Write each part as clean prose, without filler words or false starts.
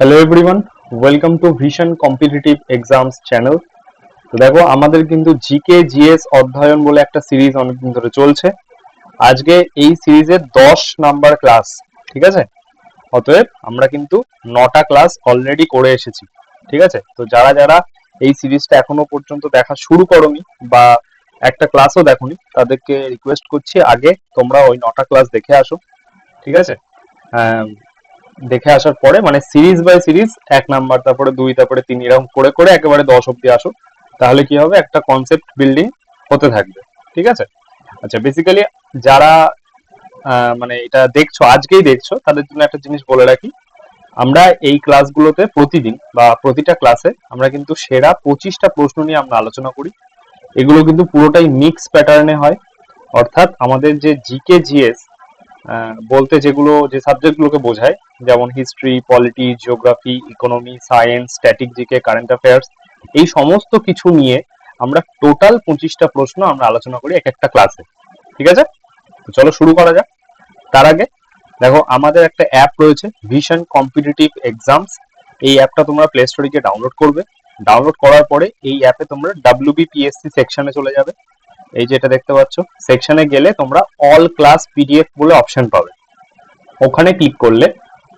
Hello everyone, welcome to vision competitive exams channel. তো দেখো, আমাদের কিন্তু জিকে জিএস অধ্যয়ন বলে একটা সিরিজ অনেকদিন ধরে চলছে। আজকে এই সিরিজের 10 নাম্বার ক্লাস, ঠিক আছে। অতএব আমরা কিন্তু 9টা ক্লাস অলরেডি করে এসেছি, ঠিক আছে। তো যারা যারা এই সিরিজটা এখনো পর্যন্ত দেখা শুরু করোনি বা একটা ক্লাসও দেখোনি, তাদেরকে রিকোয়েস্ট করছি আগে তোমরা ওই 9টা ক্লাস দেখে আসো, ঠিক আছে। আহ, দেখে আসার পরে মানে সিরিজ বাই সিরিজ 1 নাম্বার, তারপরে 2, তারপরে 3, এরকম করে করে একেবারে 10 অব্দি আসো। তাহলে কি হবে, একটা কনসেপ্ট বিল্ডিং হতে থাকবে, ঠিক আছে। আচ্ছা, বেসিক্যালি যারা মানে এটা দেখছো, আজকেই দেখছো, তাদের জন্য একটা জিনিস বলে রাখি। আমরা এই ক্লাসগুলোতে প্রতিদিন বা প্রতিটা ক্লাসে আমরা কিন্তু সেরা 25টা প্রশ্ন নিয়ে আমরা আলোচনা করি। এগুলো কিন্তু পুরোটাই মিক্স প্যাটার্নে হয়, অর্থাৎ আমাদের যে জিকে জিএস বলতে যেগুলো যে সাবজেক্টগুলোকে বোঝায়, যেমন history, polity, geography, economy, science, static GK, current affairs, এই সমস্ত কিছু নিয়ে আমরা টোটাল 25টা প্রশ্ন আমরা আলোচনা করি এক একটা ক্লাসে, ঠিক আছে। তো চলো শুরু করা যাক। তার আগে দেখো, আমাদের একটা অ্যাপ রয়েছে, ভিশন কম্পিটিটিভ এক্সামস। এই অ্যাপটা তোমরা প্লে স্টোরে গিয়ে ডাউনলোড করবে। ডাউনলোড করার পরে এই অ্যাপে তোমরা WBPSC সেকশনে চলে যাবে। এই যে এটা দেখতে পাচ্ছ, সেকশনে গেলে তোমরা অল ক্লাস পিডিএফ বলে অপশন পাবে। ওখানে ক্লিক করলে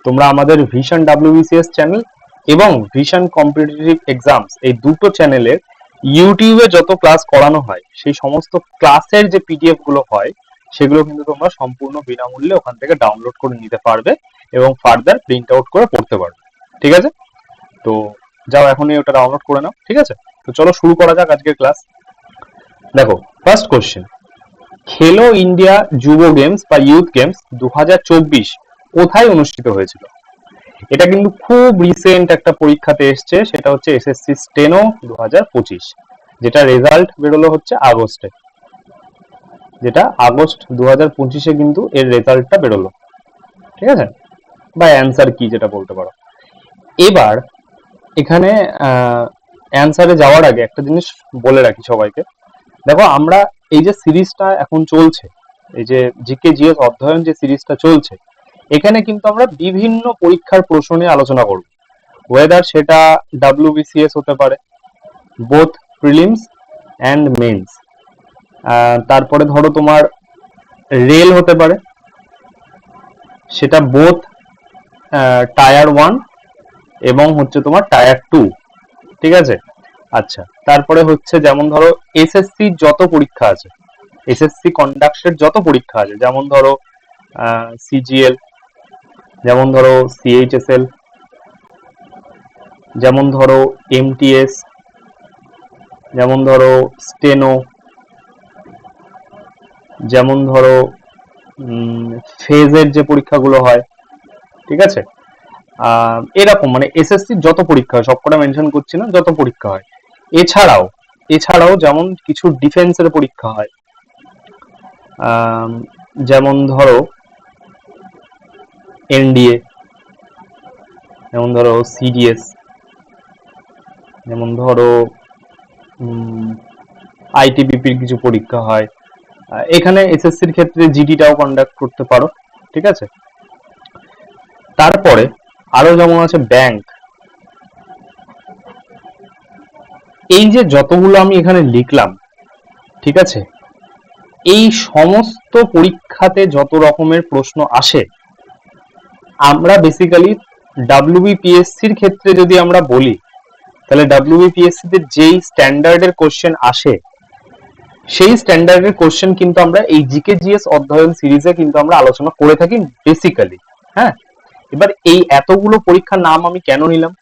তোমরা আমাদের ভিশন WBCS চ্যানেল এবং ভিশন কম্পিটিটিভ এক্সামস এই দুটো চ্যানেলের ইউটিউবে যত ক্লাস করানো হয় সেই সমস্ত ক্লাসের যে পিডিএফ গুলো হয় সেগুলো কিন্তু তোমরা সম্পূর্ণ বিনামূল্যে ওখান থেকে ডাউনলোড করে নিতে পারবে এবং ফার্দার প্রিন্ট আউট করে পড়তে পারবে, ঠিক আছে। তো যাও এখনই ওটা ডাউনলোড করে নাও, ঠিক আছে। তো চলো শুরু করা যাক আজকের ক্লাস। দেখো, ফার্স্ট কোশ্চেন, খেলো ইন্ডিয়া যুব গেমস বা ইউথ গেমস 2024 কোথায় অনুষ্ঠিত হয়েছিল? এটা কিন্তু খুব রিসেন্ট একটা পরীক্ষাতে এসছে, সেটা হচ্ছে এসএসসি স্টেনো 2025, যেটা রেজাল্ট বেরোলো হচ্ছে আগস্টে, যেটা আগস্ট 2025-এ কিন্তু এর রেজাল্টটা বেরোলো, ঠিক আছে, বা অ্যান্সার কি যেটা বলতে পারো। এবার এখানে অ্যান্সারে যাওয়ার আগে একটা জিনিস বলে রাখি সবাইকে। দেখো, আমরা এই যে সিরিজটা এখন চলছে, এই যে জিকে জিএস অধ্যয়ন যে সিরিজটা চলছে, এখানে কিন্তু আমরা বিভিন্ন পরীক্ষার প্রশ্ন নিয়ে আলোচনা করব। ওয়েদার সেটা WBCS হতে পারে, বোথ প্রিলিমস অ্যান্ড মেন্স। তারপরে ধরো তোমার রেল হতে পারে, সেটা বোথ টায়ার 1 এবং হচ্ছে তোমার টায়ার 2, ঠিক আছে। আচ্ছা, তারপরে হচ্ছে যেমন ধরো এসএসসি যত পরীক্ষা আছে, এসএসসি কন্ডাক্টের যত পরীক্ষা আছে, যেমন ধরো সিজিএল, যেমন ধরো সিএইচএসএল, যেমন ধরো এমটিএস, যেমন ধরো স্টেনো, যেমন ধরো ফেজের যে পরীক্ষাগুলো হয়, ঠিক আছে। এরকম মানে এসএসসি যত পরীক্ষা হয়, সবকটা মেনশন করছি না, যত পরীক্ষা হয়। এছাড়াও এছাড়াও যেমন কিছু ডিফেন্সের পরীক্ষা হয়, যেমন ধরো এনডিএ, যেমন ধরো সিডিএস, যেমন ধরো আইটিবিপির কিছু পরীক্ষা হয়। এখানে এসএসসির ক্ষেত্রে জিডিটাও কন্ডাক্ট করতে পারো, ঠিক আছে। তারপরে আরো যেমন আছে ব্যাংক। এই যে যতগুলো আমি এখানে লিখলাম, ঠিক আছে, এই সমস্ত পরীক্ষাতে যত রকমের প্রশ্ন আসে, আমরা বেসিক্যালি WBPSCর ক্ষেত্রে যদি আমরা বলি, তাহলে WBPSC তে যেই স্ট্যান্ডার্ডের কোশ্চেন আসে সেই স্ট্যান্ডার্ডের কোশ্চেন কিন্তু আমরা এই জিকে জিএস অধ্যয়ন সিরিজে কিন্তু আমরা আলোচনা করে থাকি বেসিক্যালি। হ্যাঁ, এবার এই এতগুলো পরীক্ষার নাম আমি কেন নিলাম,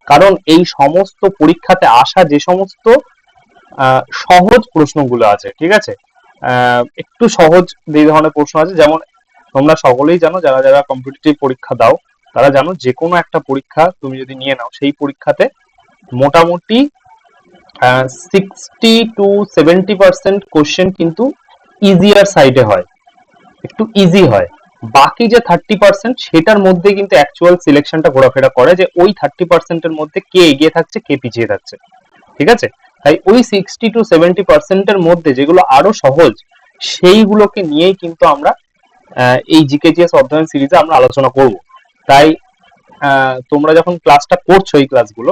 কারণ এই সমস্ত পরীক্ষাতে আসা যে সমস্ত সহজ প্রশ্নগুলো আছে, ঠিক আছে, একটু সহজ এই ধরনের প্রশ্ন আছে, যেমন তোমরা সকলেই জানো, যারা যারা কম্পিটিটিভ পরীক্ষা দাও তারা জানো, যে কোনো একটা পরীক্ষা তুমি যদি নিয়ে নাও, সেই পরীক্ষাতে মোটামুটি 60 to 70% কোশ্চেন কিন্তু ইজিয়ার সাইডে হয়, একটু ইজি হয়। বাকি যে 30% সেটার মধ্যে কিন্তু অ্যাকচুয়াল সিলেকশনটা ঘোরাফেরা করে, যে ওই 30%-এর মধ্যে কে এগিয়ে থাকছে কে পিছিয়ে থাকছে, ঠিক আছে। তাই ওই 60 to 70%-এর মধ্যে যেগুলো আরো সহজ, সেইগুলোকে নিয়েই কিন্তু আমরা এই জিকেজিএস অধ্যয়ন সিরিজে আমরা আলোচনা করব। তাই তোমরা যখন ক্লাসটা করছো এই ক্লাসগুলো,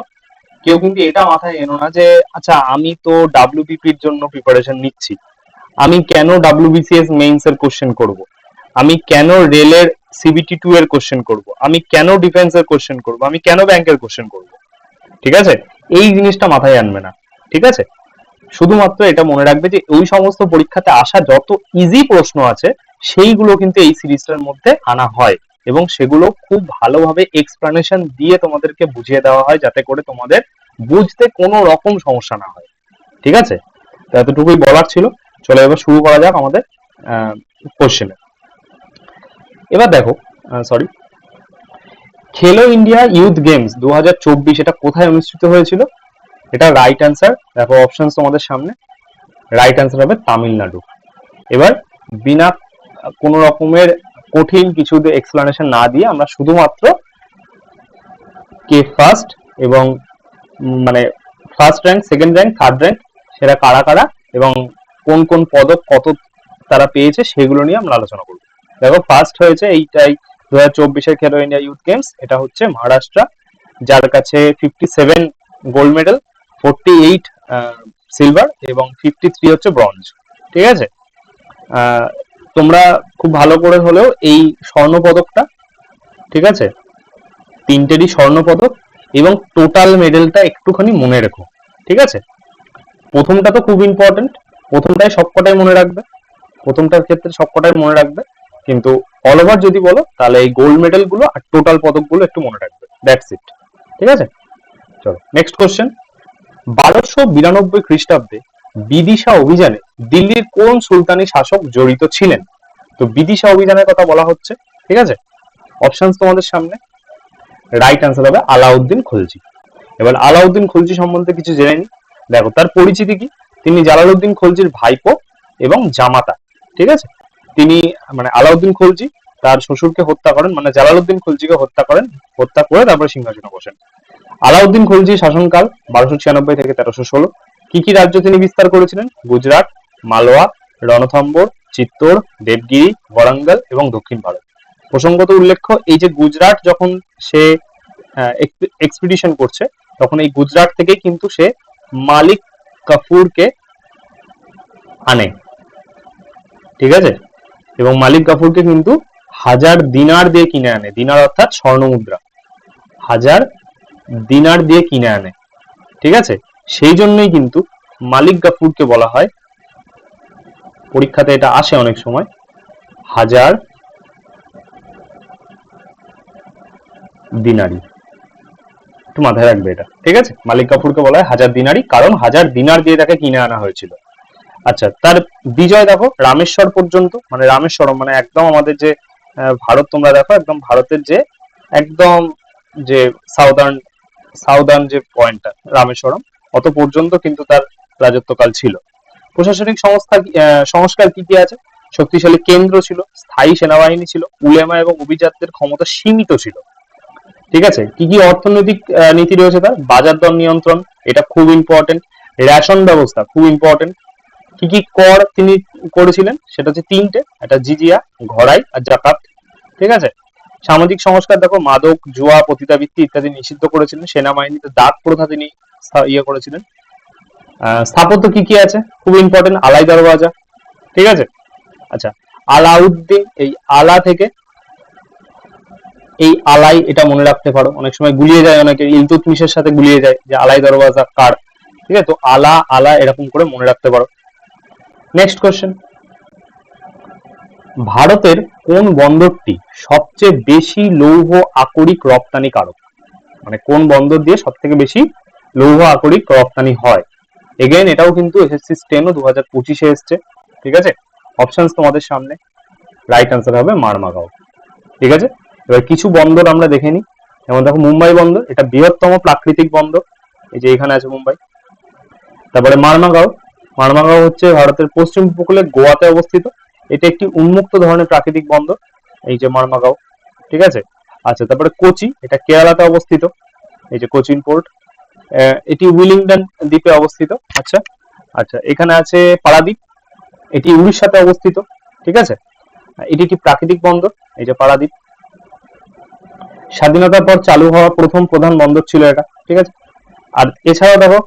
কেউ কিন্তু এটা মাথায় এনো না যে আচ্ছা আমি তো ডাব্লিউবিপির জন্য প্রিপারেশন নিচ্ছি, আমি কেন ডাব্লিউবিসিএস মেইনস এর কোশ্চেন করব, আমি কেন রেলের সিবিটি 2 এর কোশ্চেন করব, আমি কেন ডিফেন্স এর কোশ্চেন করব, আমি কেন ব্যাংকের কোশ্চেন করব। ঠিক আছে, এই জিনিসটা মাথায় আনবে না। ঠিক আছে, শুধুমাত্র এটা মনে রাখবে যে ওই সমস্ত পরীক্ষাতে আসা যত ইজি প্রশ্ন আছে সেইগুলো কিন্তু এই সিরিজটার মধ্যে আনা হয়, এবং সেগুলো খুব ভালোভাবে এক্সপ্লানেশন দিয়ে তোমাদেরকে বুঝিয়ে দেওয়া হয় যাতে করে তোমাদের বুঝতে কোনো রকম সমস্যা না হয়। ঠিক আছে, তো এতটুকুই বলার ছিল। চলো এবার শুরু করা যাক আমাদের কোশ্চেনে। এবার দেখো, সরি, খেলো ইন্ডিয়া ইউথ গেমস 2024 এটা কোথায় অনুষ্ঠিত হয়েছিল? এটা রাইট অ্যান্সার। দেখো অপশন তোমাদের সামনে, রাইট অ্যান্সার হবে তামিলনাড়ু। এবার বিনা কোনো রকমের কঠিন কিছু এক্সপ্লানেশন না দিয়ে আমরা শুধুমাত্র কে ফার্স্ট এবং মানে first rank, second rank, third rank সেটা কারা কারা এবং কোন কোন পদক কত তারা পেয়েছে সেগুলো নিয়ে আমরা আলোচনা করব। দেখো ফার্স্ট হয়েছে এইটাই 2024-এর খেলো ইন্ডিয়া ইউথ গেমস, এটা হচ্ছে মহারাষ্ট্র, যার কাছে 57 গোল্ড মেডেল, 48 সিলভার এবং 53 হচ্ছে ব্রঞ্জ। ঠিক আছে, তোমরা খুব ভালো করে হলেও এই স্বর্ণ পদকটা, ঠিক আছে, তিনটেরই স্বর্ণ পদক এবং টোটাল মেডেলটা একটুখানি মনে রেখো। ঠিক আছে, প্রথমটা তো খুব ইম্পর্টেন্ট, প্রথমটাই সবকটাই মনে রাখবে, প্রথমটার ক্ষেত্রে সবকটাই মনে রাখবে, কিন্তু অল ওভার যদি বলো তাহলে এই গোল্ড মেডেল গুলো আর টোটাল পদক গুলো একটু মনে রাখবে, দ্যাটস ইট। ঠিক আছে, চলো নেক্সট কোশ্চেন। 1292 খ্রিস্টাব্দে বিদিশা অভিযানে দিল্লির কোন সুলতানি শাসক জড়িত ছিলেন? তো বিদিশা অভিযানের কথা বলা হচ্ছে। ঠিক আছে, অপশনস তোমাদের সামনে, রাইট অ্যান্সার হবে আলাউদ্দিন খলজি। এবার আলাউদ্দিন খলজি সম্বন্ধে কিছু জেনে নি। দেখো তার পরিচিতি কি, তিনি জালালউদ্দিন খলজির ভাইপো এবং জামাতা। ঠিক আছে, তিনি মানে আলাউদ্দিন খলজি তার শ্বশুরকে হত্যা করেন, মানে জালালউদ্দিন খলজিকে হত্যা করেন, হত্যা করে তারপরে সিংহাসনে বসেন। আলাউদ্দিন খলজির শাসনকাল 1296 থেকে 1316। কি কি রাজ্য তিনি বিস্তার করেছিলেন? গুজরাট, মালওয়া, রণথম্বর, চিত্তোর, দেবগিরি, ওয়ারাঙ্গল এবং দক্ষিণ ভারত। প্রসঙ্গত উল্লেখ্য, এই যে গুজরাট যখন সে এক্সপিডিশন করছে তখন এই গুজরাট থেকেই কিন্তু সে মালিক কাফুরকে আনে। ঠিক আছে, এবং মালিক কাফুরকে কিন্তু 1000 দিনার দিয়ে কিনে আনে, দিনার অর্থাৎ স্বর্ণ মুদ্রা, 1000 দিনার দিয়ে কিনে আনে। ঠিক আছে, সেই জন্যই কিন্তু মালিক গাফুরকে বলা হয়, পরীক্ষাতে এটা আসে অনেক সময়, 1000 দিনারি, একটু মাথায় রাখবে এটা। ঠিক আছে, মালিক কাফুরকে বলা হয় 1000 দিনারি, কারণ 1000 দিনার দিয়ে তাকে কিনে আনা হয়েছিল। আচ্ছা, তার বিজয় দেখো রামেশ্বর পর্যন্ত, মানে রামেশ্বরম মানে একদম আমাদের যে ভারত, তোমরা দেখো একদম ভারতের যে একদম যে সাউদার্ন সাউদার্ন যে পয়েন্টটা রামেশ্বরম, অত পর্যন্ত কিন্তু তার রাজত্বকাল ছিল। প্রশাসনিক সংস্কার কি কি আছে? শক্তিশালী কেন্দ্র ছিল, স্থায়ী সেনাবাহিনী ছিল, উলেমা এবং অভিজাতদের ক্ষমতা সীমিত ছিল। ঠিক আছে, কি কি অর্থনৈতিক নীতি রয়েছে? তার বাজার দর নিয়ন্ত্রণ, এটা খুব ইম্পর্টেন্ট, রেশন ব্যবস্থা খুব ইম্পর্টেন্ট। কি কি কর তিনি করেছিলেন? সেটা হচ্ছে তিনটে, একটা জিজিয়া, ঘড়াই আর জাকাত। ঠিক আছে, সামাজিক সংস্কার দেখো মাদক, জুয়া, পতিতাবৃত্তি ইত্যাদি নিষিদ্ধ করেছিলেন। সেনাবাহিনীতে দাগ প্রথা তিনি করেছিলেন। স্থাপত্য কি কি আছে? খুব ইম্পর্টেন্ট, আলাই দরওয়াজা। ঠিক আছে, আচ্ছা, আলাউদ্দিন, এই আলা থেকে এই আলাই, এটা মনে রাখতে পারো, অনেক সময় গুলিয়ে যায়, অনেকে ইলতুৎমিশের সাথে গুলিয়ে যায় যে আলাই দরওয়াজা কার। ঠিক আছে, তো আলা আলা এরকম করে মনে রাখতে পারো। নেক্সট কোশ্চেন, ভারতের কোন বন্দরটি সবচেয়ে বেশি লৌহ আকরিক রপ্তানিকারক? মানে কোন বন্দর দিয়ে সব থেকে বেশি লৌহ আকরিক রপ্তানি হয়? এগেইন এটাও কিন্তু এসএসসি স্টেনো 2025-এ এসছে। ঠিক আছে, অপশনস তোমাদের সামনে, রাইট অ্যান্সার হবে মারমাগাঁও। ঠিক আছে, এবার কিছু বন্দর আমরা দেখে নিই। যেমন দেখো মুম্বাই বন্দর, এটা বৃহত্তম প্রাকৃতিক বন্দর, এই যে এখানে আছে মুম্বাই। তারপরে মারমাগাঁও, মারমাগাঁও হচ্ছে ভারতের পশ্চিম উপকূলে গোয়াতে অবস্থিত, এটা একটি উন্মুক্ত ধরনের প্রাকৃতিক বন্দর, এই যে মারমাগাঁও। ঠিক আছে, আচ্ছা, তারপরে কোচি, এটা কেরালাতে অবস্থিত, এই যে কোচিন পোর্ট, এটি উইলিংটন দ্বীপে অবস্থিত। আচ্ছা আচ্ছা, এখানে আছে পারাদ্বীপ, এটি উড়িষ্যাতে অবস্থিত। ঠিক আছে, এটি একটি প্রাকৃতিক বন্দর, এই যে পারাদ্বীপ। স্বাধীনতার পর চালু হওয়া প্রথম প্রধান বন্দর ছিল এটা, ঠিক আছে। আর এছাড়াও দেখো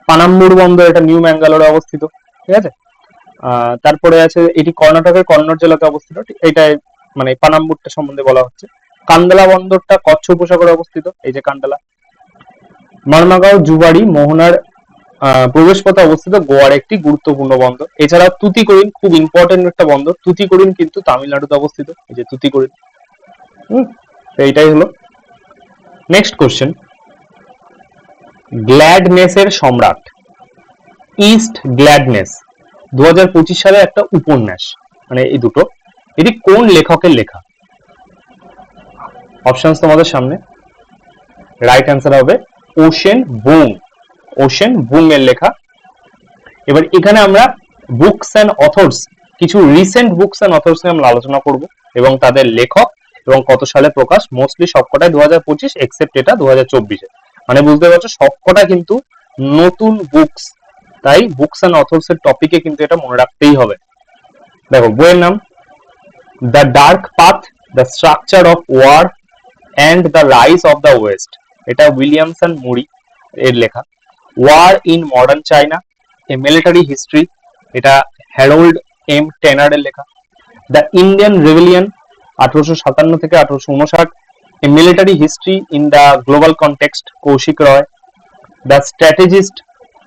পানাম্বুর বন্দর, এটা নিউ ম্যাঙ্গালোরে অবস্থিত, ঠিক আছে। তারপরে আছে এটি কর্ণাটকের কন্নড় জেলাতে অবস্থিত, এটাই মানে পানাম্বুরটা সম্বন্ধে বলা হচ্ছে। কান্দালা বন্দরটা কচ্ছ উপসাগরে অবস্থিত, এই যে কান্দালা। মারমাগাঁও জুবাড়ি মোহনার প্রবেশপথে অবস্থিত গোয়ার একটি গুরুত্বপূর্ণ বন্দর। এছাড়া তুতিকোরিন খুব ইম্পর্টেন্ট একটা বন্দর, তুতিকোরিন কিন্তু তামিলনাড়ুতে অবস্থিত, এই যে তুতিকোরিন। এইটাই হলো। নেক্সট কোশ্চেন, গ্ল্যাডনেসের সম্রাট, ইস্ট গ্ল্যাডনেস 2025 সালে একটা উপন্যাস, মানে এই দুটো, এটি কোন লেখকের লেখা? অপশনস তোমাদের সামনে। রাইট অ্যান্সার হবে ওশেন বুং, ওশেন বুং এর লেখা। এবার এখানে আমরা বুকস অ্যান্ড অথর্স, কিছু রিসেন্ট বুকস অ্যান্ড অথর্স নিয়ে আমরা আলোচনা করব এবং তাদের লেখক এবং কত সালে প্রকাশ। মোস্টলি সবকটাই 2025, এক্সেপ্ট এটা 2024-এ। মানে বুঝতে পারছো সবকটা কিন্তু নতুন বুকস, তাই বুকস অ্যান্ড অথর্স এর টপিকে কিন্তু এটা মনে রাখতেই হবে। দেখো বইয়ের নাম the dark path, the structure of war and the rise of the west, এটা উইলিয়ামসন মুরি এর লেখা। War in modern China, a military history, এটা হ্যারোল্ড এম টেনার এর লেখা। দ্য ইন্ডিয়ান রেভিলিয়ন 1857 থেকে 1859, a military history in the global context, Kaushik Roy. The strategist,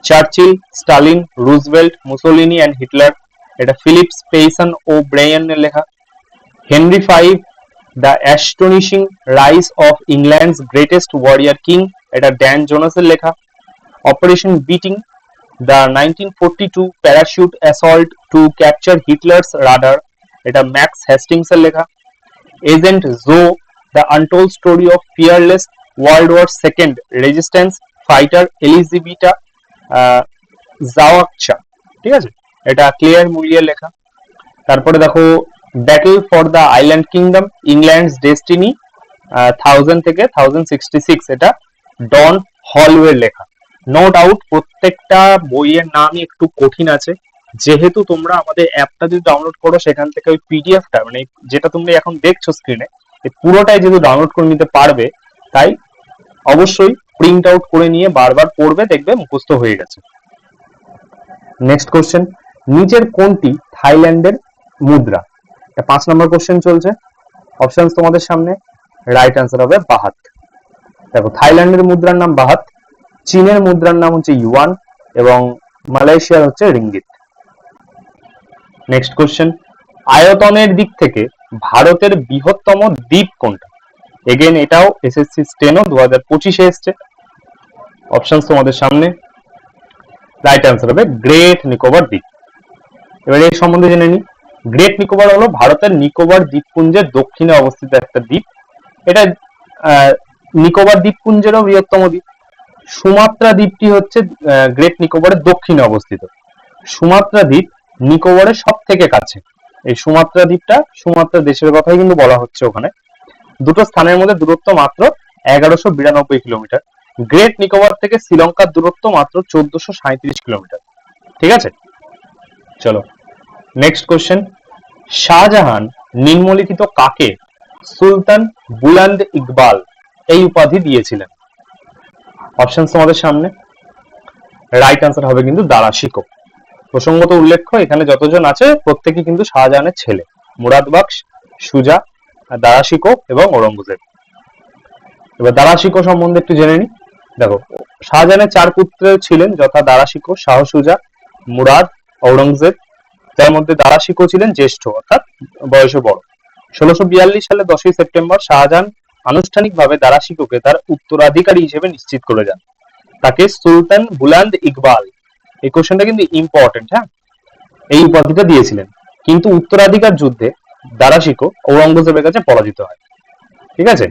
Churchill, Stalin, Roosevelt, Mussolini and Hitler, এটা Phillips Payson O'Brien এর লেখা। Henry five, the astonishing rise of England's greatest warrior king, এটা Dan জোনাসের লেখা। Operation biting, the 1942 parachute assault to capture Hitler's radar, এটা Max Hastings এর লেখা। Agent Zo, the untold story of fearless world war second resistance fighter Elzbieta Zawacka, ঠিক আছে, এটা Clare Mulley লেখা। তারপরে দেখো battle for the island kingdom, England's destiny 1000 থেকে 1066, এটা ডন হলওয়ের লেখা। নো ডাউট প্রত্যেকটা বইয়ের নামই একটু কঠিন আছে, যেহেতু তোমরা আমাদের অ্যাপটা যদি ডাউনলোড করো সেখান থেকে ওই পিডিএফটা, মানে যেটা তোমরা এখন দেখছো স্ক্রিনে, এই পুরোটাই যেহেতু ডাউনলোড করে নিতে পারবে, তাই অবশ্যই প্রিন্ট আউট করে নিয়ে বারবার পড়বে, দেখবে মুখস্থ হয়ে গেছে। নেক্সট কোশ্চেন, নিচের কোনটি থাইল্যান্ডের মুদ্রা? 5 নম্বর কোশ্চেন চলছে। অপশনস তোমাদের সামনে। রাইট অ্যান্সার হবে বাহাত। দেখো থাইল্যান্ডের মুদ্রার নাম বাহাত, চীনের মুদ্রার নাম হচ্ছে ইউয়ান এবং মালয়েশিয়ার হচ্ছে রিঙ্গিত। নেক্সট কোশ্চেন, আয়তনের দিক থেকে ভারতের বৃহত্তম দ্বীপ কোনটা? এগেন এটাও এসএসসি স্টেনো 2025-এ এসছে। অপশনস তোমাদের সামনে। রাইট অ্যান্সার হবে গ্রেট নিকোবর দ্বীপ। এবার এর সম্বন্ধে জেনে নিই। গ্রেট নিকোবর হলো ভারতের নিকোবর দ্বীপপুঞ্জের দক্ষিণে অবস্থিত একটা দ্বীপ। এটা নিকোবর দ্বীপপুঞ্জেরও বৃহত্তম দ্বীপ। সুমাত্রা দ্বীপটি হচ্ছে গ্রেট নিকোবরের দক্ষিণে অবস্থিত। সুমাত্রা দ্বীপ নিকোবরের সব থেকে কাছে। এই সুমাত্রা দ্বীপটা সুমাত্রা দেশের কথাই কিন্তু বলা হচ্ছে ওখানে। দুটো স্থানের মধ্যে দূরত্ব মাত্র 1192 কিলোমিটার। গ্রেট নিকোবর থেকে শ্রীলঙ্কার দূরত্ব মাত্র 1437 কিলোমিটার। ঠিক আছে, চলো নেক্সট কোশ্চেন। শাহজাহান নিম্নলিখিত কাকে সুলতান বুলন্দ ইকবাল এই উপাধি দিয়েছিলেন? অপশন তোমাদের সামনে। রাইট অ্যান্সার হবে কিন্তু দারা শিকো। প্রসঙ্গত উল্লেখ্য এখানে যতজন আছে প্রত্যেকে কিন্তু শাহজাহানের ছেলে, মুরাদ বখশ, সুজা, দারা শিকো এবং ঔরঙ্গজেব। এবার দারা শিকো সম্বন্ধে একটু জেনে নি। দেখো শাহজাহানের 4 পুত্র ছিলেন, যথা দারা শিকো, শাহ সুজা, মুরাদ, ঔরঙ্গজেব, যার মধ্যে দারা শিকো ছিলেন জ্যেষ্ঠ অর্থাৎ বয়সে বড়। 1642 সালে 10ই সেপ্টেম্বর শাহজাহান আনুষ্ঠানিকভাবে দারা শিকোকে তার উত্তরাধিকারী হিসেবে নিশ্চিত করে যান। তাকে সুলতান বুলন্দ ইকবাল, এই কোশ্চেনটা কিন্তু ইম্পর্টেন্ট, হ্যাঁ, এই উপাধিটা দিয়েছিলেন। কিন্তু উত্তরাধিকার যুদ্ধে দারা শিকো ঔরঙ্গজেবের কাছে পরাজিত হয়। ঠিক আছে,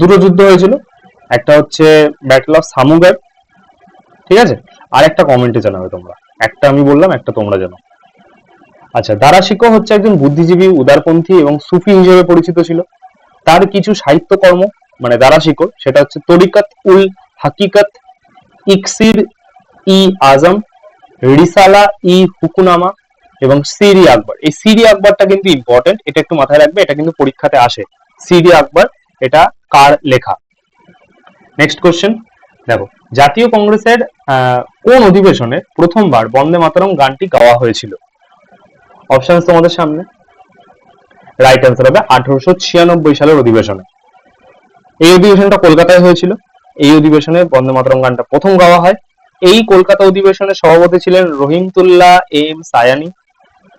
দুটো যুদ্ধ হয়েছিল, একটা হচ্ছে ব্যাটল অফ সামুগার, ঠিক আছে, আর একটা কমেন্টে জানাবে তোমরা, একটা আমি বললাম একটা তোমরা জানো। আচ্ছা, দারা শিকো হচ্ছে একজন বুদ্ধিজীবী, উদারপন্থী এবং সুফি হিসেবে পরিচিত ছিল। তার কিছু সাহিত্যকর্ম মানে দারা শিকো, সেটা হচ্ছে তরিকত উল হাকিকত, ইকসির ই আজম, রিসালা ই হুকুনামা এবং সিরি আকবর। এই সিরি আকবরটা কিন্তু ইম্পর্টেন্ট, এটা একটু মাথায় রাখবে, এটা কিন্তু পরীক্ষাতে আসে। সিরি আকবর এটা কার লেখা। নেক্সট কোশ্চেন দেখো, জাতীয় কংগ্রেসের কোন অধিবেশনে প্রথমবার বন্দে মাতরম গানটি গাওয়া হয়েছিল? অপশন তোমাদের সামনে, রাইট অ্যান্সার হবে 1896 সালের অধিবেশনে। এই অধিবেশনটা কলকাতায় হয়েছিল। এই অধিবেশনে বন্দে মাতরম গানটা প্রথম গাওয়া হয়। এই কলকাতা অধিবেশনের সভাপতি ছিলেন রহিমতুল্লাহ এম সায়ানি।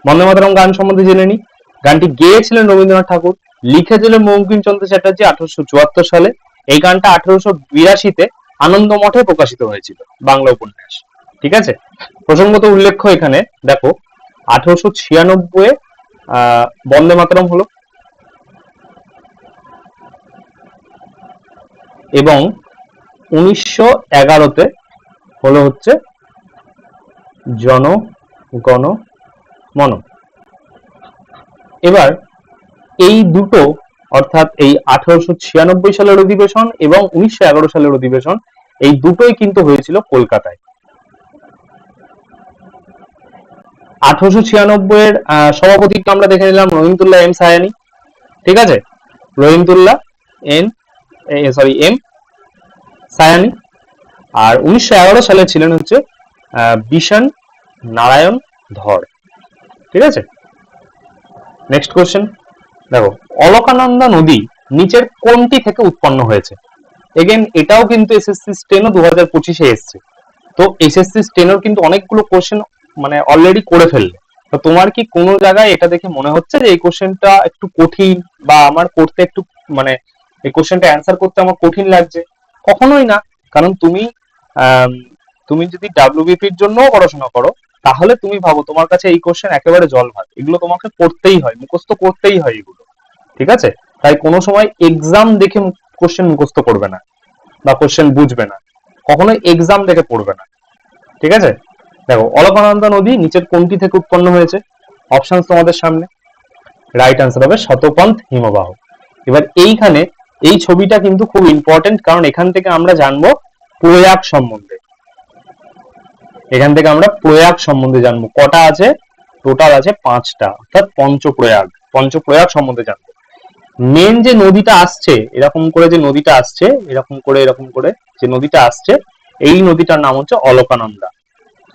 বন্দে মাতরম গান সম্বন্ধে জেনে নিই। গানটি গেয়েছিলেন রবীন্দ্রনাথ ঠাকুর, লিখেছিলেন বঙ্কিমচন্দ্র চ্যাটার্জি 1874 সালে। এই গানটা 1882-তে আনন্দ মঠে প্রকাশিত হয়েছিল, বাংলা উপন্যাস। ঠিক আছে, প্রসঙ্গত উল্লেখ্য এখানে দেখো 1896 বন্দে মাতরম হলো, এবং 1911-তে হলো হচ্ছে জন গণ মন। এবার এই দুটো, অর্থাৎ এই 1896 সালের অধিবেশন এবং 1911 সালের অধিবেশন, এই দুটোই কিন্তু হয়েছিল কলকাতায়। 1896 এর সভাপতিকে আমরা দেখে নিলাম রহিমতুল্লাহ এম সায়ানি। ঠিক আছে, রহিমতুল্লাহ এম সায়ানি। আর 1911 সালে ছিলেন হচ্ছে বিশান নারায়ণ ধর। ঠিক আছে, নেক্সট কোশ্চেন দেখো, অলকানন্দা নদী নিচের কোনটি থেকে উৎপন্ন হয়েছে? এগেন এটাও কিন্তু এসএসসি স্টেনো 2025-এ এসছে। তো এসএসসি স্টেনোর কিন্তু অনেকগুলো কোশ্চেন মানে অলরেডি করে ফেললে। তো তোমার কি কোনো জায়গায় এটা দেখে মনে হচ্ছে যে এই কোশ্চেনটা একটু কঠিন, বা আমার করতে একটু মানে এই কোশ্চেনটা অ্যান্সার করতে আমার কঠিন লাগছে? কখনোই না। কারণ তুমি যদি ডাব্লিউবিপির জন্য পড়াশোনা করো, তাহলে তুমি ভাবো তোমার কাছে এই কোশ্চেন একেবারে জল ভাত, এগুলো তোমাকে করতেই হয়, মুখস্থ করতেই হয় এগুলো। ঠিক আছে, তাই কোনো সময় এক্সাম দেখে কোশ্চেন মুখস্থ করবে না বা কোশ্চেন বুঝবে না, কখনোই এক্সাম দেখে পড়বে না। ঠিক আছে, দেখো অলকানন্দা নদী নিচের কোনটি থেকে উৎপন্ন হয়েছে? অপশন তোমাদের সামনে, রাইট অ্যান্সার হবে শতপন্থ হিমবাহ। এবার এইখানে এই ছবিটা কিন্তু খুব ইম্পর্টেন্ট, কারণ এখান থেকে আমরা জানবো প্রয়াগ সম্বন্ধে। এখান থেকে আমরা প্রয়াগ সম্বন্ধে জানবো। কটা আছে? টোটাল আছে 5টা, অর্থাৎ পঞ্চপ্রয়াগ সম্বন্ধে জানবো। মেন যে নদীটা আসছে, এরকম করে যে নদীটা আসছে, এরকম করে যে নদীটা আসছে, এই নদীটার নাম হচ্ছে অলকানন্দা।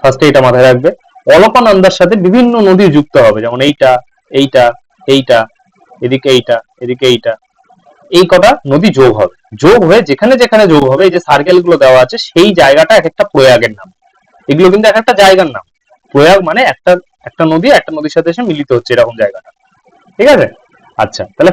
ফার্স্টে এটা মাথায় রাখবে। অলকানন্দার সাথে বিভিন্ন নদী যুক্ত হবে, যেমন এইটা, এইটা, এইটা, এদিকে এইটা, এদিকে এইটা, এই কটা নদী যোগ হবে। যোগ হয়ে যেখানে যেখানে যোগ হবে, এই যে সার্কেল গুলো দেওয়া আছে, সেই জায়গাটা এক একটা প্রয়াগের নাম। এগুলো কিন্তু এক একটা জায়গার নাম। প্রয়াগ মানে একটা নদী একটা নদীর সাথে এসে মিলিত হচ্ছে, এরকম জায়গাটা। ঠিক আছে, আচ্ছা, তাহলে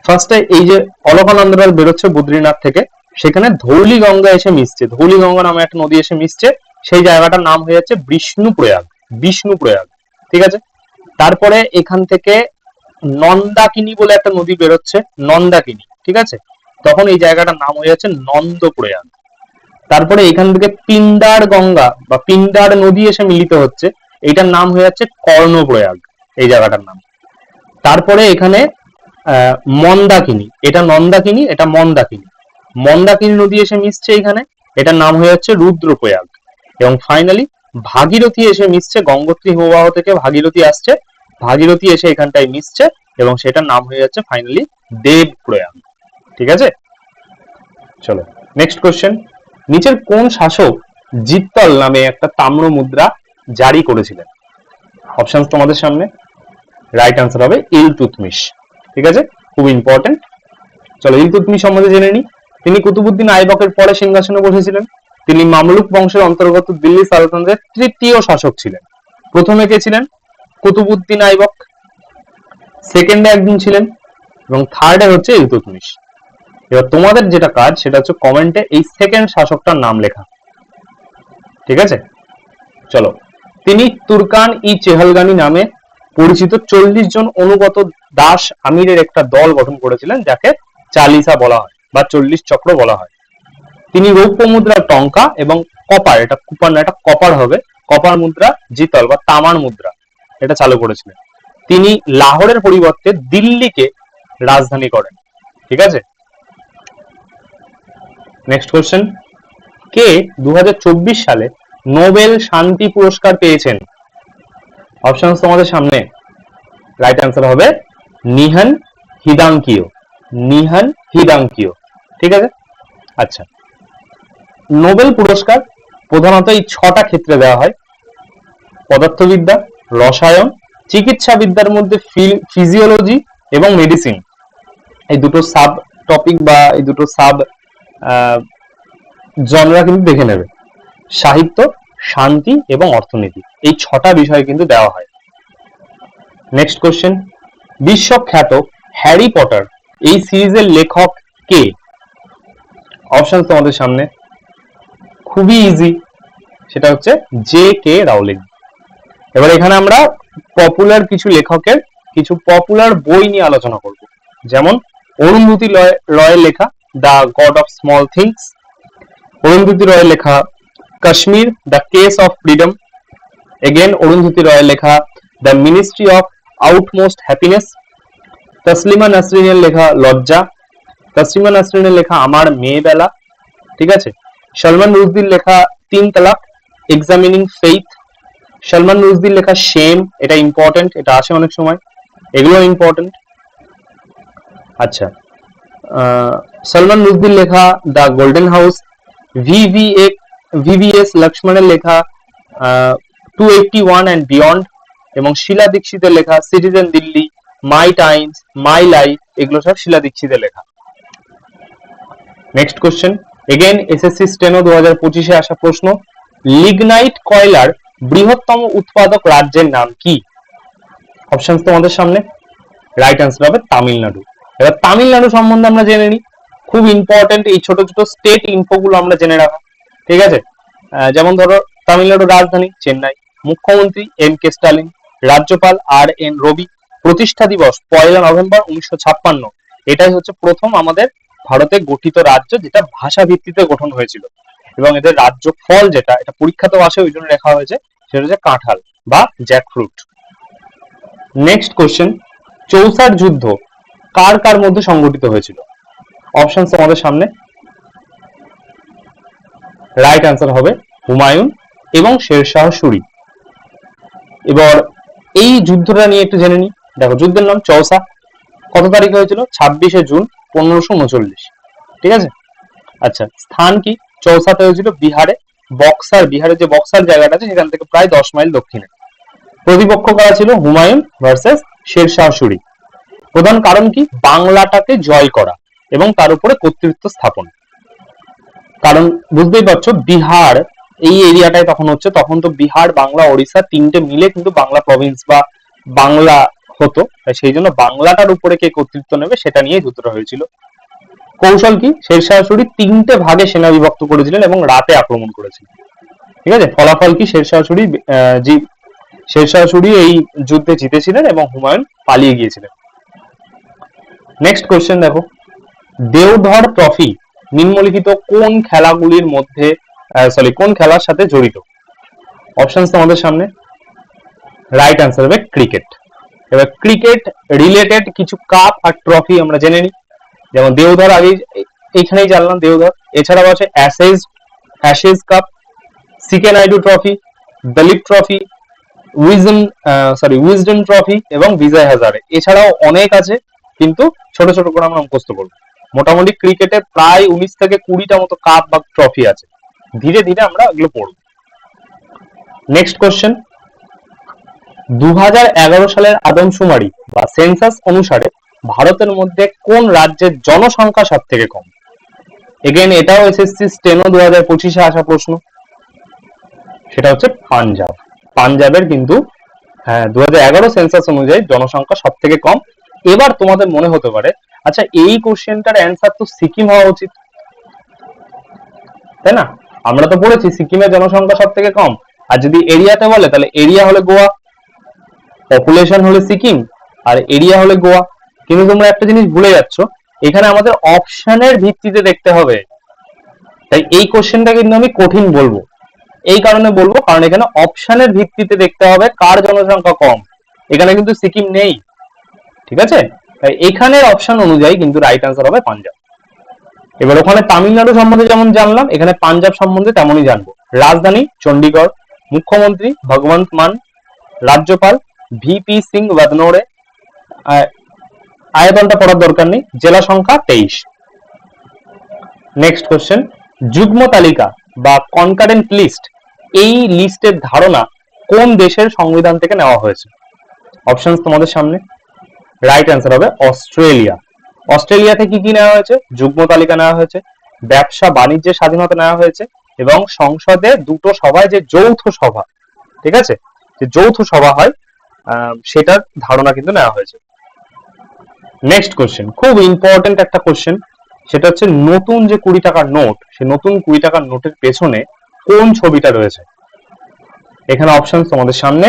ফার্স্টে এই যে অলকানন্দা বেরোচ্ছে বদ্রীনাথ থেকে, সেখানে ধৌলি গঙ্গা এসে মিশছে, ধৌলি গঙ্গা নামে একটা নদী এসে মিশছে, সেই জায়গাটার নাম হয়ে যাচ্ছে বিষ্ণুপ্রয়াগ। ঠিক আছে, তারপরে এখান থেকে নন্দাকিনী বলে একটা নদী বেরোচ্ছে, নন্দাকিনী। ঠিক আছে, তখন এই জায়গাটার নাম হয়ে যাচ্ছে নন্দপ্রয়াগ। তারপরে এখান থেকে পিন্ডার গঙ্গা বা পিন্ডার নদী এসে মিলিত হচ্ছে, এইটার নাম হয়ে যাচ্ছে কর্ণপ্রয়াগ, এই জায়গাটার নাম। তারপরে এখানে মন্দাকিনী, এটা নন্দাকিনী, এটা মন্দাকিনী নদী এসে মিশছে এখানে, এটার নাম হয়ে যাচ্ছে রুদ্রপ্রয়াগ। এবং ফাইনালি ভাগীরথী এসে মিশছে, গঙ্গোত্রী হিমবাহ থেকে ভাগীরথী আসছে, ভাগীরথী এসে এখানটায় মিশছে, এবং সেটার নাম হয়ে যাচ্ছে ফাইনালি দেবপ্রয়াগ। ঠিক আছে, চলো নেক্সট কোশ্চেন। নিচের কোন শাসক জিত্তল নামে একটা তাম্র মুদ্রা জারি করেছিলেন? অপশন তোমাদের সামনে, রাইট আনসার হবে ইলতুৎমিশ। ঠিক আছে, খুব ইম্পর্টেন্ট। চলো ইলতুৎমিশ সম্বন্ধে জেনে নিই। তিনি কুতুবউদ্দিন আইবকের পরে সিংহাসনে বসেছিলেন। তিনি মামলুক বংশের অন্তর্গত দিল্লি সালতানাতের তৃতীয় শাসক ছিলেন। প্রথমে কে ছিলেন? কুতুবউদ্দিন আইবক। সেকেন্ডে একজন ছিলেন, এবং থার্ডে হচ্ছে ইলতুৎমিশ। এবার তোমাদের যেটা কাজ, সেটা হচ্ছে কমেন্টে এই সেকেন্ড শাসকটার নাম লেখা। ঠিক আছে, চলো। তিনি তুর্কান ই চেহলগানি নামে পরিচিত 40 জন অনুগত দাস আমিরের একটা দল গঠন করেছিলেন, যাকে চালিসা বলা হয় বা 40 চক্র বলা হয়। তিনি রৌপ্য মুদ্রা টঙ্কা এবং কপার, এটা কুপার না, এটা কপার হবে, কপার মুদ্রা জিতল বা তামার মুদ্রা, এটা চালু করেছিলেন। তিনি লাহোরের পরিবর্তে দিল্লিকে রাজধানী করেন। ঠিক আছে, নেক্সট কোশ্চেন। কে 2024 সালে নোবেল শান্তি পুরস্কার পেয়েছেন? অপশন তোমাদের সামনে, রাইট অ্যান্সার হবে নিহান হিদাঙ্কিও। নিহান হিদাঙ্কিও। ঠিক আছে। আচ্ছা, নোবেল পুরস্কার প্রধানত এই 6টা ক্ষেত্রে দেওয়া হয়: পদার্থবিদ্যা, রসায়ন, চিকিৎসা বিদ্যার মধ্যে ফিজিওলজি এবং মেডিসিন, এই দুটো সাব টপিক বা এই দুটো সাব জনরা কিন্তু দেখে নেবে। সাহিত্য, শান্তি এবং অর্থনীতি, এই 6টা বিষয় কিন্তু দেওয়া হয়। নেক্সট কোশ্চেন, বিশ্বখ্যাত হ্যারি পটার এই সিরিজের লেখক কে? অপশন তোমাদের সামনে, খুবই ইজি, সেটা হচ্ছে J.K. রাউলিং। এবার এখানে আমরা পপুলার কিছু লেখকের কিছু পপুলার বই নিয়ে আলোচনা করব, যেমন অরুন্ধতী রয়ের লেখা the god of small things, Arundhati রয়ের লেখা Kashmir the case of freedom, again Arundhati রয়ের লেখা the ministry of outmost happiness, Taslima নাসরিনের লেখা লজ্জা, তসলিমা নাসরিনের লেখা আমার মেয়েবেলা। ঠিক আছে। সলমান রুশদির লেখা 3 তালাক, এক্সামিনিং ফেইথ, সলমান রুশদির লেখা শেম, এটা ইম্পর্টেন্ট, এটা আসে অনেক সময়, এগুলো ইম্পর্টেন্ট। আচ্ছা, সলমান রুশদির লেখা দ্য গোল্ডেন হাউস, ভিভিএস লক্ষ্মণের লেখা 281 অ্যান্ড বিয়ন্ড, এবং শিলা দীক্ষিতের লেখা citizen Delhi, my times, my life, এগুলো সব শিলা দীক্ষিতের লেখা। Next question, again SSC steno 2025-এ আসা প্রশ্ন, লিগনাইট কয়লার বৃহত্তম উৎপাদক রাজ্যের নাম কি? অপশন তোমাদের সামনে, রাইট অ্যান্সার হবে তামিলনাড়ু। এবার তামিলনাড়ু সম্বন্ধে আমরা জেনে নিই, খুব ইম্পর্টেন্ট এই ছোট ছোট স্টেট ইনফোগুলো আমরা জেনে রাখা। ঠিক আছে। যেমন ধরো তামিলনাড়ুর রাজধানী চেন্নাই, মুখ্যমন্ত্রী M.K. স্টালিন, রাজ্যপাল R.N. রবি, প্রতিষ্ঠা দিবস 1 নভেম্বর 1956, এটাই হচ্ছে প্রথম আমাদের ভারতে গঠিত রাজ্য যেটা ভাষা ভিত্তিতে গঠন হয়েছিল, এবং এদের রাজ্য ফল যেটা, এটা পরীক্ষাতেও আসে, ওই জন্য লেখা হয়েছে, সেটা হচ্ছে কাঁঠাল বা জ্যাকফ্রুট। নেক্সট কোশ্চেন, চৌসার যুদ্ধ কার কার মধ্যে সংগঠিত হয়েছিল? অপশন তোমাদের সামনে, রাইট অ্যান্সার হবে হুমায়ুন এবং শেরশাহ সুরি। এবার এই যুদ্ধটা নিয়ে একটু জেনে নিই। দেখো, যুদ্ধের নাম চৌসা, কত তারিখে হয়েছিল? 26শে জুন 1539। ঠিক আছে। আচ্ছা, স্থান কি? চৌসাতে হয়েছিল বিহারে, বক্সার, বিহারের যে বক্সার জায়গাটা আছে সেখান থেকে প্রায় 10 মাইল দক্ষিণে। প্রতিপক্ষ কারা ছিল? হুমায়ুন ভার্সেস শেরশাহ সুরি। প্রধান কারণ কি? বাংলাটাকে জয় করা এবং তার উপরে কর্তৃত্ব স্থাপন। কারণ বুঝতেই পারছো, বিহার এই এরিয়াটায় তখন হচ্ছে, তখন তো বিহার, বাংলা, ওড়িশা তিনটে মিলে কিন্তু বাংলা প্রভিন্স বা বাংলা হতো, সেই জন্য বাংলাটার উপরে কে কর্তৃত্ব নেবে সেটা নিয়ে যুদ্ধটা হয়েছিল। কৌশল কি? শেরশাহ সুরি 3টে ভাগে সেনা বিভক্ত করেছিলেন এবং রাতে আক্রমণ করেছিলেন। ঠিক আছে। ফলাফল কি? শেরশাহ সুরি এই যুদ্ধে জিতেছিলেন এবং হুমায়ুন পালিয়ে গিয়েছিলেন। নেক্সট কোশ্চেন দেখো, দেওধর ট্রফি নিম্নলিখিত কোন খেলাগুলির মধ্যে কোন খেলার সাথে জড়িত? অপশন তোমাদের সামনে, রাইট অ্যান্সার হবে ক্রিকেট। এবার ক্রিকেট রিলেটেড কিছু কাপ আর ট্রফি আমরা জেনে নিই। যেমন দেওধর, আগে এইখানেই জানলাম দেওধর, এছাড়াও আছে Ashes cup, CK Naidu trophy, Duleep trophy, Wisden trophy এবং বিজয় হাজারে। এছাড়াও অনেক আছে, কিন্তু ছোট ছোট করে আমরা মুখস্থ করবো। মোটামুটি ক্রিকেটে প্রায় 19 থেকে 20টা মতো কাপ বা ট্রফি আছে, ধীরে ধীরে আমরা এগুলো পড়বো। নেক্সট কোশ্চেন, 2011 সালের আদমশুমারি বা সেন্সাস অনুসারে ভারতের মধ্যে কোন রাজ্যের জনসংখ্যা সব থেকে কম? এগেন এটাও এসএসসি স্টেনো 2025-এ আসা প্রশ্ন, সেটা হচ্ছে পাঞ্জাব। পাঞ্জাবের কিন্তু 2011 সেন্সাস অনুযায়ী জনসংখ্যা সব থেকে কম। এবার তোমাদের মনে হতে পারে, আচ্ছা এই কোশ্চেনটার অ্যান্সার তো সিকিম হওয়া উচিত, তাই না? আমরা তো পড়েছি সিকিমের জনসংখ্যা সব থেকে কম, আর যদি এরিয়াতে বলে তাহলে এরিয়া হলে গোয়া, পপুলেশন হলে সিকিম, আর এরিয়া হলে গোয়া। কিন্তু তোমরা একটা জিনিস ভুলে যাচ্ছ, এখানে আমাদের অপশনের ভিত্তিতে দেখতে হবে। তাই এই কোশ্চেনটা কিন্তু আমি কঠিন বলবো, এই কারণে বলবো কারণ এখানে অপশনের ভিত্তিতে দেখতে হবে কার জনসংখ্যা কম। এখানে কিন্তু সিকিম নেই। ঠিক আছে। তাই এখানের অপশন অনুযায়ী কিন্তু রাইট অ্যান্সার হবে পাঞ্জাব। এবার ওখানে তামিলনাড়ু সম্বন্ধে যেমন জানলাম, এখানে পাঞ্জাব সম্বন্ধে তেমনই জানবো। রাজধানী চণ্ডীগড়, মুখ্যমন্ত্রী ভগবন্ত মান, রাজ্যপাল ভিপি সিং বাদনোরে, আয়তনটা পড়ার দরকার নেই, জেলা সংখ্যা 23। নেক্সট কোশ্চেন, যুগ্ম তালিকা বা কনকারেন্ট লিস্ট, এই লিস্টের ধারণা কোন দেশের সংবিধান থেকে নেওয়া হয়েছে? অপশনস তোমাদের সামনে। রাইট অ্যান্সার হবে অস্ট্রেলিয়া। অস্ট্রেলিয়াতে কি কি নেওয়া হয়েছে? যুগ্ম তালিকা নেওয়া হয়েছে, ব্যবসা বাণিজ্যের স্বাধীনতা নেওয়া হয়েছে, এবং সংসদে দুটো সভায় যে যৌথ সভা, ঠিক আছে, যে যৌথ সভা হয় সেটার ধারণা কিন্তু নেওয়া হয়েছে। নেক্সট কোশ্চেন, খুব ইম্পর্টেন্ট একটা কোশ্চেন, সেটা হচ্ছে নতুন যে 20 টাকার নোট, সেই নতুন 20 টাকার নোটের পেছনে কোন ছবিটা রয়েছে? এখানে অপশন তোমাদের সামনে।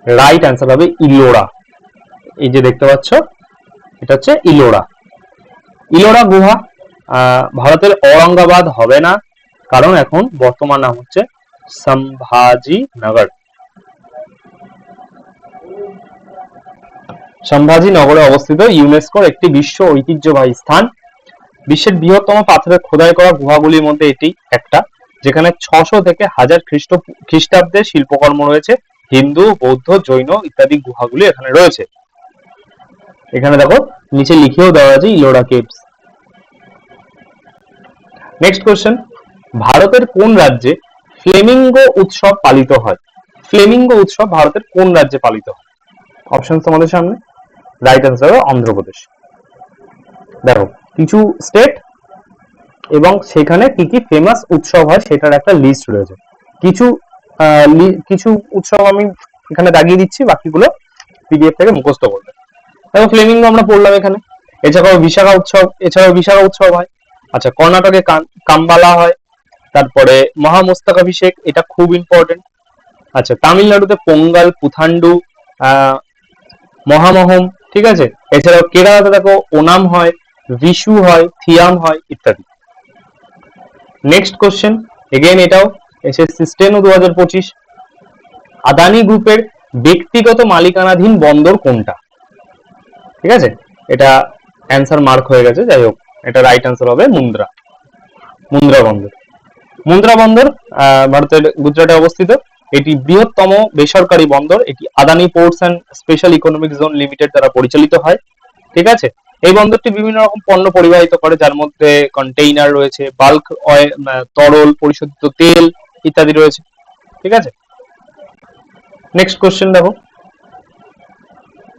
রাইট অ্যান্সার হবে ইলোরা। এই যে দেখতে পাচ্ছ, এটা হচ্ছে ইলোরা। ইলোরা গুহা ভারতের ঔরঙ্গাবাদ হবে না, কারণ এখন বর্তমান নাম হচ্ছে সম্ভাজিনগর। সম্ভাজিনগরে অবস্থিত ইউনেস্কোর একটি বিশ্ব ঐতিহ্যবাহী স্থান। বিশ্বের বৃহত্তম পাথরের খোদাই করা গুহাগুলির মধ্যে এটি একটা, যেখানে 600 থেকে 1000 খ্রিস্টাব্দের শিল্পকর্ম রয়েছে। হিন্দু, বৌদ্ধ, জৈন ইত্যাদি গুহাগুলি এখানে রয়েছে। এখানে দেখো নিচে লিখেও দেওয়া আছে ইলোরা কেভস। নেক্সট কোশ্চেন, ভারতের কোন রাজ্যে ফ্লেমিঙ্গো উৎসব পালিত হয়? ফ্লেমিঙ্গো উৎসব ভারতের কোন রাজ্যে পালিত হয়? অপশন তোমাদের সামনে। রাইট অ্যান্সার হবে অন্ধ্রপ্রদেশ। দেখো কিছু স্টেট এবং সেখানে কি কি ফেমাস উৎসব হয় সেটার একটা লিস্ট রয়েছে। কিছু কিছু উৎসব আমি এখানে দাগিয়ে দিচ্ছি, বাকিগুলো পিডিএফ থেকে মুখস্থ করবে। দেখো ফ্লেমিঙ্গো আমরা পড়লাম এখানে। এছাড়াও বিশাখা উৎসব হয়। আচ্ছা, কর্ণাটকে কাম্বালা হয়। তারপরে মহামস্তকাভিষেক, এটা খুব ইম্পর্টেন্ট। আচ্ছা, তামিলনাড়ুতে পোঙ্গাল, পুথান্ডু, মহামহম, ঠিক আছে। এছাড়াও কেরালাতে দেখো ওনাম হয়, বিশু হয়, থিয়াম হয় ইত্যাদি। নেক্সট কোশ্চেন, এগেইন এটাও এসএসসি স্টেনো 2025, আদানি গ্রুপের ব্যক্তিগত মালিকানাধীন বন্দর কোনটা? ঠিক আছে, এটা অ্যান্সার মার্ক হয়ে গেছে, যাই হোক এটা রাইট অ্যান্সার হবে মুন্দ্রা বন্দর। মুন্দ্রা বন্দর ভারতের গুজরাটে অবস্থিত। এটি বৃহত্তম বেসরকারি বন্দর। এটি Adani ports and special economic zone limited দ্বারা পরিচালিত হয়, ঠিক আছে। এই বন্দরটি বিভিন্ন রকম পণ্য পরিবাহিত করে, যার মধ্যে কন্টেইনার রয়েছে, বাল্ক অয়েল, তরল পরিশোধিত তেল ইত্যাদি রয়েছে, ঠিক আছে। নেক্সট কোশ্চেন দেখো,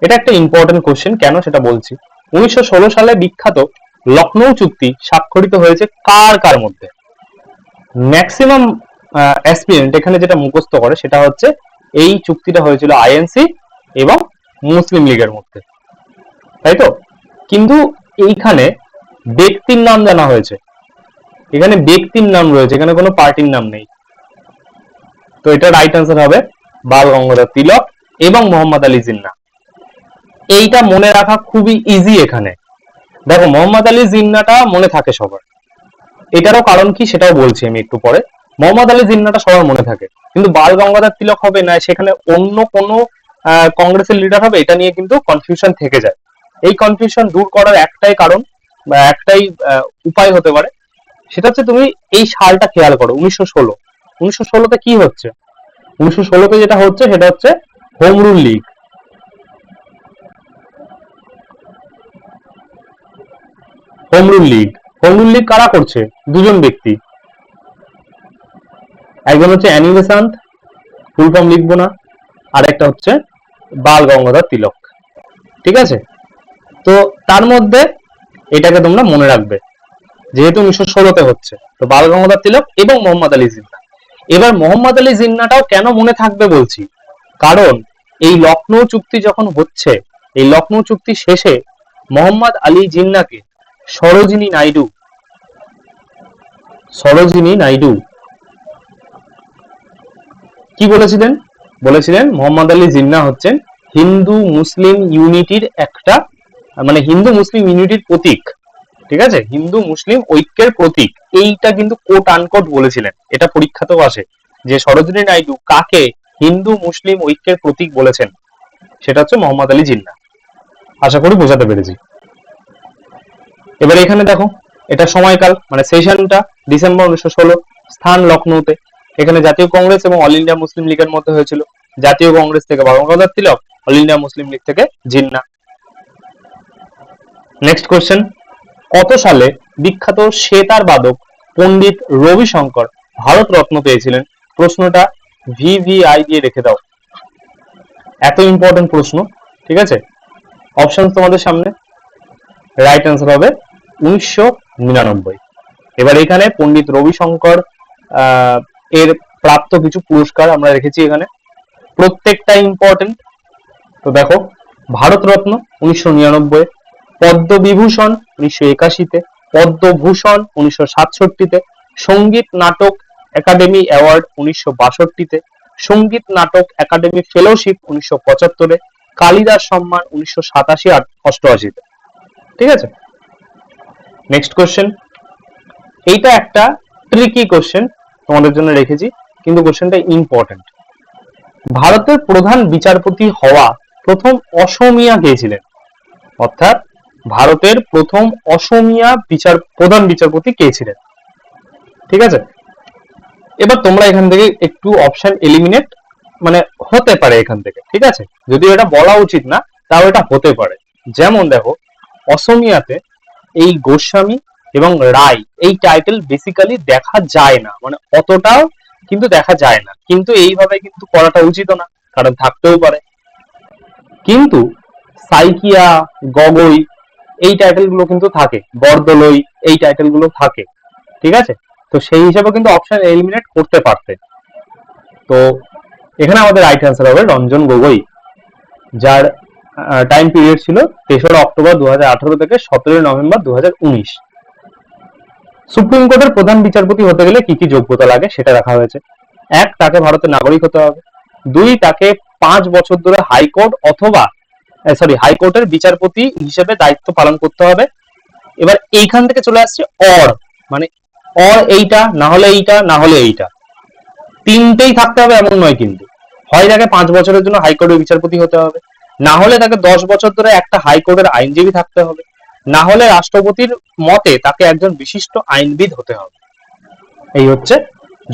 এটা একটা ইম্পর্টেন্ট কোশ্চেন, কেন সেটা বলছি। 1916 সালে বিখ্যাত লখনৌ চুক্তি স্বাক্ষরিত হয়েছে কার কার মধ্যে? ম্যাক্সিমাম অ্যাসপিরেন্ট এখানে যেটা মুখস্থ করে সেটা হচ্ছে এই চুক্তিটা হয়েছিল আইএনসি এবং মুসলিম লীগের মধ্যে, তাই তো। কিন্তু এইখানে ব্যক্তির নাম জানা হয়েছে, এখানে ব্যক্তির নাম রয়েছে, এখানে কোনো পার্টির নাম নেই। তো এটা রাইট অ্যান্সার হবে বাল গঙ্গাধর তিলক এবং মোহাম্মদ আলী জিন্নাহ। এইটা মনে রাখা খুবই ইজি। এখানে দেখো মোহাম্মদ আলী জিন্নাহটা মনে থাকে সবার, এটারও কারণ কি সেটাও বলছি আমি একটু পরে। মোহাম্মদ আলী জিন্নাহটা সবার মনে থাকে, কিন্তু বাল গঙ্গাধর তিলক হবে না, সেখানে অন্য কোনো কংগ্রেসের লিডার হবে, এটা নিয়ে কিন্তু কনফিউশন থেকে যায়। এই কনফিউশন দূর করার একটাই কারণ বা একটাই উপায় হতে পারে, সেটা হচ্ছে তুমি এই সালটা খেয়াল করো, 1916। 1916তে কি হচ্ছে? 1916তে যেটা হচ্ছে সেটা হচ্ছে home rule League. Home rule League কারা করছে? দুজন ব্যক্তি, একজন হচ্ছে অ্যানি বেসান্ত, ফুল ফর্ম লিখবো না, আর একটা হচ্ছে বাল গঙ্গাধর তিলক, ঠিক আছে। তো তার মধ্যে এটাকে তোমরা মনে রাখবে, যেহেতু 1916তে হচ্ছে, তো বাল গঙ্গাধর তিলক এবং মোহাম্মদ আলী জিন্নাহ। এবার মোহাম্মদ আলী জিন্নাহটাও কেন মনে থাকবে বলছি, কারণ এই লখনৌ চুক্তি যখন হচ্ছে, এই লখনৌ চুক্তি শেষে মোহাম্মদ আলী জিন্নাহকে সরোজিনী নাইডু কি বলেছিলেন? বলেছিলেন মোহাম্মদ আলী জিন্নাহ হচ্ছেন হিন্দু মুসলিম ইউনিটির একটা, মানে হিন্দু মুসলিম ইউনিটির প্রতীক, ঠিক আছে, হিন্দু মুসলিম ঐক্যের প্রতীক। এইটা কিন্তু কোট আনকোট বলেছিলেন, এটা পরীক্ষাতেও আসে যে সরোজিনী নাইডু কাকে হিন্দু মুসলিম ঐক্যের প্রতীক বলেছেন, সেটা হচ্ছে মোহাম্মদ আলী জিন্নাহ। আশা করি বোঝাতে পেরেছি। এবার এখানে দেখো, এটা সময়কাল মানে সেশনটা ডিসেম্বর 1916, স্থান লখনৌতে। এখানে জাতীয় কংগ্রেস এবং অল ইন্ডিয়া মুসলিম লীগের মধ্যে হয়েছিল। জাতীয় কংগ্রেস থেকে বাল গঙ্গাধর তিলক, অল ইন্ডিয়া মুসলিম লীগ থেকে জিন্নাহ। নেক্সট কোশ্চেন, কত সালে বিখ্যাত সেতার বাদক পণ্ডিত রবিশঙ্কর ভারত রত্ন পেয়েছিলেন? প্রশ্নটা ভিভিআই দিয়ে রেখে দাও, এত ইম্পর্টেন্ট প্রশ্ন। ঠিক আছে, অপশন তোমাদের সামনে, রাইট অ্যান্সার হবে 1999। এবার এখানে পণ্ডিত রবিশঙ্কর এর প্রাপ্ত কিছু পুরস্কার আমরা রেখেছি এখানে, প্রত্যেকটা ইম্পর্টেন্ট। তো দেখো, ভারতরত্ন 1999, পদ্মবিভূষণ 1981-তে, পদ্মভূষণ 1967-তে, সঙ্গীত নাটক একাডেমি অ্যাওয়ার্ড 1962-তে, সঙ্গীত নাটক একাডেমি ফেলোশিপ 1975-এ, কালিদাস সম্মান 1987-88-তে। ঠিক আছে, নেক্সট কোশ্চেন, এইটা একটা ট্রিকি কোশ্চেন তোমাদের জন্য রেখেছি, কিন্তু কোশ্চেনটা ইম্পর্টেন্ট। ভারতের প্রধান বিচারপতি হওয়া প্রথম অসমিয়া কে ছিলেন? অর্থাৎ ভারতের প্রথম অসমিয়া প্রধান বিচারপতি কে ছিলেন? ঠিক আছে, এবার তোমরা এখান থেকে একটু অপশন এলিমিনেট মানে হতে পারে এখান থেকে। ঠিক আছে, যদিও এটা বলা উচিত না, তাও এটা হতে পারে। যেমন দেখো, অসমিয়াতে এই গোস্বামী এবং রায় এই টাইটেল বেসিক্যালি দেখা যায় না, মানে অতটাও কিন্তু দেখা যায় না, কিন্তু এইভাবে কিন্তু করাটা উচিত না, কারণ থাকতেও পারে। কিন্তু সাইকিয়া, গগৈ এই টাইটেল গুলো কিন্তু থাকে, বরদলৈ এই টাইটেল গুলো থাকে। ঠিক আছে, তো সেই হিসাবে কিন্তু অপশন এলিমিনেট করতে পারতে। তো এখানে আমাদের রাইট অ্যান্সার হবে রঞ্জন গগৈ, যার টাইম পিরিয়ড ছিল 3রা অক্টোবর 2018 থেকে 17 নভেম্বর 2019। সুপ্রিম কোর্টের প্রধান বিচারপতি হতে গেলে কি কি যোগ্যতা লাগে সেটা রাখা হয়েছে। 1, তাকে ভারতের নাগরিক হতে হবে। 2, তাকে 5 বছর ধরে হাইকোর্ট অথবা হাইকোর্টের বিচারপতি হিসেবে দায়িত্ব পালন করতে হবে। এবার এইখান থেকে চলে আসছে অর, মানে অর এইটা না হলে এইটা না হলে এইটা, তিনটেই থাকতে হবে এমন নয় কিন্তু। হয় তাকে 5 বছরের জন্য হাইকোর্টের বিচারপতি হতে হবে, না হলে তাকে 10 বছর ধরে একটা হাইকোর্টের আইনজীবী থাকতে হবে, না হলে রাষ্ট্রপতির মতে তাকে একজন বিশিষ্ট আইনবিদ হতে হবে। এই হচ্ছে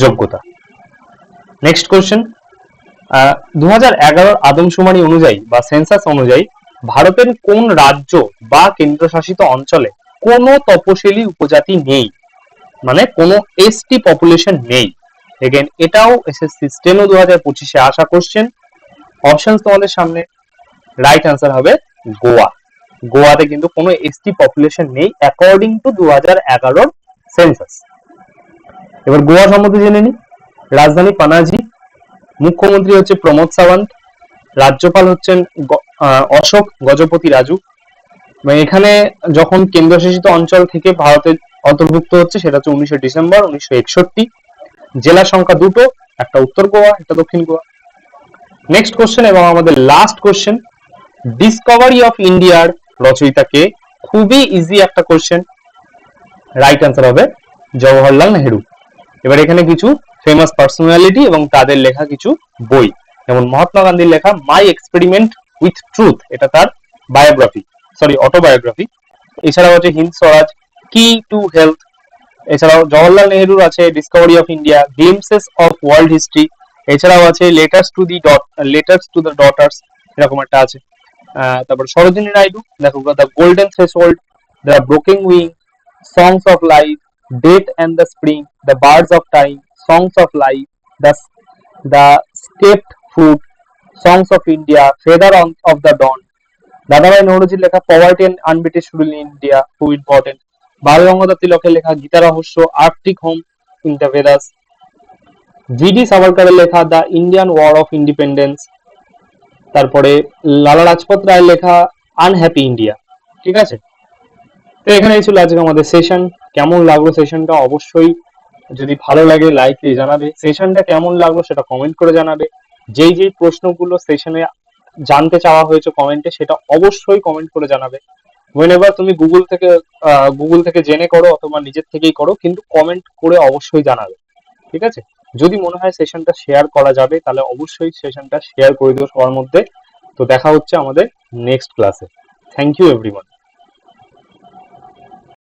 যোগ্যতা। নেক্সট কোশ্চেন, 2011 আদমশুমারি অনুযায়ী বা সেন্সাস অনুযায়ী ভারতের কোন রাজ্য বা কেন্দ্রশাসিত অঞ্চলে কোনো তপশিলি উপজাতি নেই, মানে কোনো এসটি পপুলেশন নেই? এগেন এটাও এসএসসি স্টেনো 2025-এ আসা কোশ্চেন। অপশন তোমাদের সামনে, রাইট অ্যান্সার হবে গোয়া। গোয়াতে কিন্তু কোনো এসটি পপুলেশন নেই অ্যাকর্ডিং টু 2011 সেন্সাস। এবার গোয়া সম্বন্ধে জেনে নি। রাজধানী পানাজি, মুখ্যমন্ত্রী হচ্ছে প্রমোদ সাওয়ান্ত, রাজ্যপাল হচ্ছেন অশোক গজপতি রাজু। এখানে যখন কেন্দ্রশাসিত অঞ্চল থেকে ভারতের অন্তর্ভুক্ত হচ্ছে সেটা হচ্ছে 19 ডিসেম্বর 1961। জেলা সংখ্যা 2টো, একটা উত্তর গোয়া, একটা দক্ষিণ গোয়া। নেক্সট কোশ্চেন এবং আমাদের লাস্ট কোশ্চেন, ডিসকভারি অফ ইন্ডিয়ার রচয়িতা কে? খুবই ইজি একটা কোশ্চেন, রাইট অ্যান্সার হবে জওহরলাল নেহেরু। এবার এখানে কিছু ফেমাস পার্সোনালিটি এবং তাদের লেখা কিছু বই, যেমন মহাত্মা গান্ধীর লেখা মাই এক্সপেরিমেন্ট উইথ ট্রুথ, এটা তার বায়োগ্রাফি, অটোবায়োগ্রাফি। এছাড়াও আছে হিন্দ স্বরাজ, কি টু হেলথ। এছাড়াও জওহরলাল নেহেরুর আছে Discovery of India, glimpses of world history. এছাড়াও আছে লেটার্স টু দ্য ডটার্স, এরকম একটা আছে। তারপর সরোজিনী নাইডু, দেখো the golden threshold, the broken wing, songs of life, death and the spring, the birds of time, songs of life, the স্কেপড flute, songs of India, feather of the dawn. Dadabhai নওরোজির লেখা poverty and unBritish rule in India, খুব important. Bal Gangadhar তিলকের লেখা Gita Rahasya, Arctic home in the Vedas. GD সাভারকারের লেখা the Indian war of independence. তারপরে লালা লাজপত রায়ের লেখা আনহ্যাপি ইন্ডিয়া। ঠিক আছে, তো এখানে ছিল আজকে আমাদের সেশন। কেমন লাগলো সেশনটা অবশ্যই যদি ভালো লাগে লাইক দিয়ে জানাবে, সেশনটা কেমন লাগলো সেটা কমেন্ট করে জানাবে। যেই যেই প্রশ্নগুলো সেশনে জানতে চাওয়া হয়েছে কমেন্টে, সেটা অবশ্যই কমেন্ট করে জানাবে। whenever তুমি গুগল থেকে জেনে করো অথবা নিজের থেকেই করো, কিন্তু কমেন্ট করে অবশ্যই জানাবে। ঠিক আছে, যদি মনে হয় সেশনটা শেয়ার করা যাবে তাহলে অবশ্যই সেশনটা শেয়ার করে দিও সবার মধ্যে। তো দেখা হচ্ছে আমাদের নেক্সট ক্লাসে। Thank you everyone.